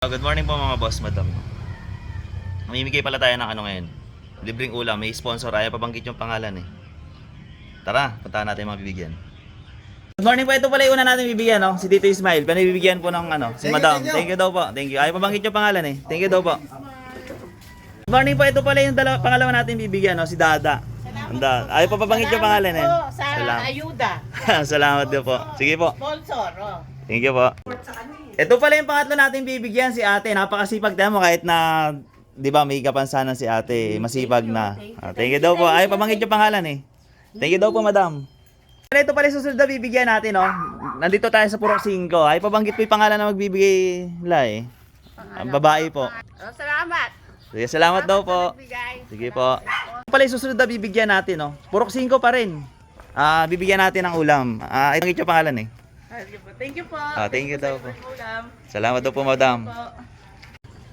Good morning po mga boss, madam. Mamimigay pala tayo ng ano ngayon. Libreng ulam, may sponsor. Ayaw pabanggit yung pangalan eh. Tara, puntahan natin yung mga bibigyan. Good morning po, ito pala yung una natin bibigyan, no? Si Tito Ismail. Panibibigyan po ng ano, si madam. Thank you daw po. Thank you. Ayaw pabanggit yung pangalan eh. Thank you daw po. Good morning po, ito pala yung pangalawa natin bibigyan, no? Si Dada. Ayaw pa pabanggit yung pangalan eh. Sa ayuda. Salamat din po. Sige po. Sponsor, Thank you po. Ito pala yung pangatlo natin bibigyan, si ate. Napakasipag tayo mo kahit na, di ba, may kapansanan si ate. Masipag na. Thank you daw po. Ayaw pabanggit yung pangalan eh. Thank you daw po, madam. Ito pala yung susunod na bibigyan natin, no? Nandito tayo sa Purok 5. Ayaw pabanggit po yung pangalan na magbibigay la eh. Ang babae po. Salamat. Sige, salamat daw po. Sige po. Ito pala yung susunod na bibigyan natin, no? Purok 5 pa rin. Bibigyan natin ng ulam. Ito yung pangalan eh. Thank you po. Thank you daw po. Salamat daw po, madam.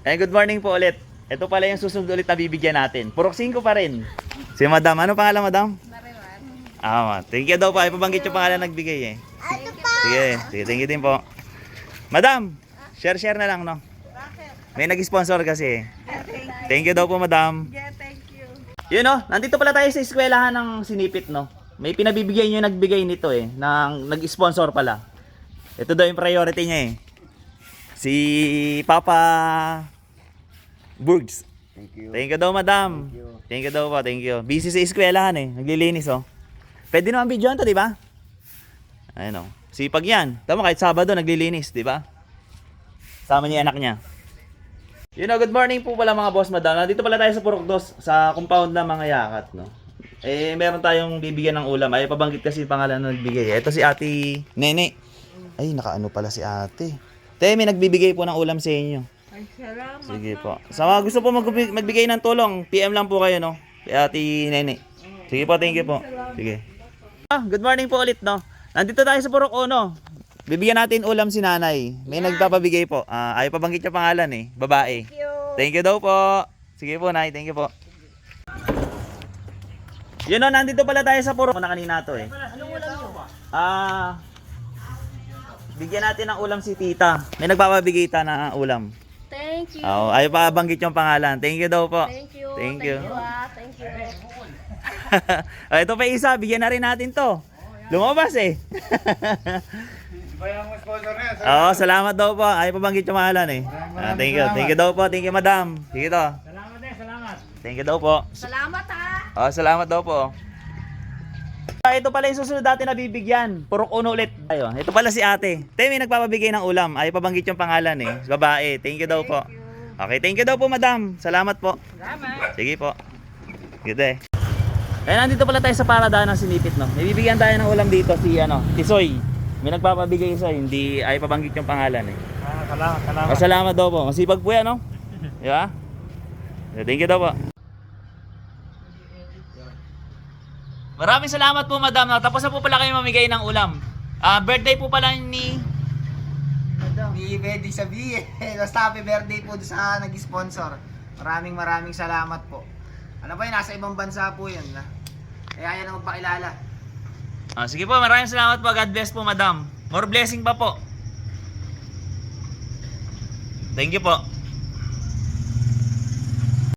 Good morning po ulit. Ito pala yung susunod ulit na bibigyan natin. Purok 5 pa rin. Si madam. Ano pangalan, madam? Thank you daw po. Ay pabanggit yung pangalan nagbigay eh. Sige, thank you din po. Madam, share na lang, no? May nag-sponsor kasi eh. Thank you daw po, madam. Thank you. Yun, no? Nandito pala tayo sa eskwelahan ng Sinipit, no? May pinabibigay yung nagbigay nito eh, nag-sponsor pala. Ito daw yung priority niya eh. Si Papa Burgs. Thank you daw, madam. Thank you daw po, thank you. Busy sa eskwelahan eh, naglilinis oh. Pwede naman videoan to, di ba? Ayun oh. Sipag yan. Tama, kahit Sabado naglilinis, di ba? Sama niya yung anak niya. Good morning po pala mga boss, madam. Nandito pala tayo sa Purok 2, sa compound ng mga yakat, no? Meron tayong bibigyan ng ulam. Ay, pabanggit kasi yung pangalan na nagbigay. Ito si Ate Nene. Ay, nakaano pala si ate. May nagbibigay po ng ulam sa inyo. Ay, salamat. Sige po. Sa mga gusto po magbigay ng tulong, PM lang po kayo, no? Kay Ate Nene. Sige po, thank you po. Sige. Good morning po ulit, no? Nandito tayo sa Purok 1. Bibigyan natin ulam si nanay. May nagpapabigay po. Ayaw pabanggit yung pangalan eh. Babae. Thank you daw po. Sige po, nay. Thank you po. Yun o, nandito pala tayo sa Purok na kanina to eh. Anong ulam nyo? Bigyan natin ng ulam si tita. May nagpapabigay ta na ulam. Thank you. Ayaw pa banggit yung pangalan. Thank you daw po. Thank you. Thank you. Thank you. Ito pa isa, bigyan na rin natin to. Lumabas eh. Salamat daw po. Ayaw pa banggit yung pangalan eh. Thank you. Thank you daw po. Thank you, madam. Sige to. Salamat eh, salamat. Thank you daw po. Salamat ha. Salamat daw po. Ito pala yung susunod natin na bibigyan. Purok 1 ulit tayo. Ito pala si ate. May nagpapabigay ng ulam. Ayaw pabanggit yung pangalan eh. Babae. Thank you daw po. Okay, thank you daw po, madam. Salamat po. Salamat. Sige po. Good eh. Nandito pala tayo sa paradaan ng Sinipit, no? May bibigyan tayo ng ulam dito si Tisoy. May nagpapabigay sa hindi ay pabanggit yung pangalan eh. Salamat. Salamat daw po. Masipag po yan, no? Di ba? Thank you daw po. Maraming salamat po, madam. Tapos na po pala kayo mamigay ng ulam. Birthday po pala ni Pwede sabihin. Basta happy birthday po sa nag-sponsor. Maraming salamat po. Ano ba yun? Nasa ibang bansa po yun. Kaya yan ang magpakilala. sige po, maraming salamat po. God bless po, madam. More blessing pa po. Thank you po.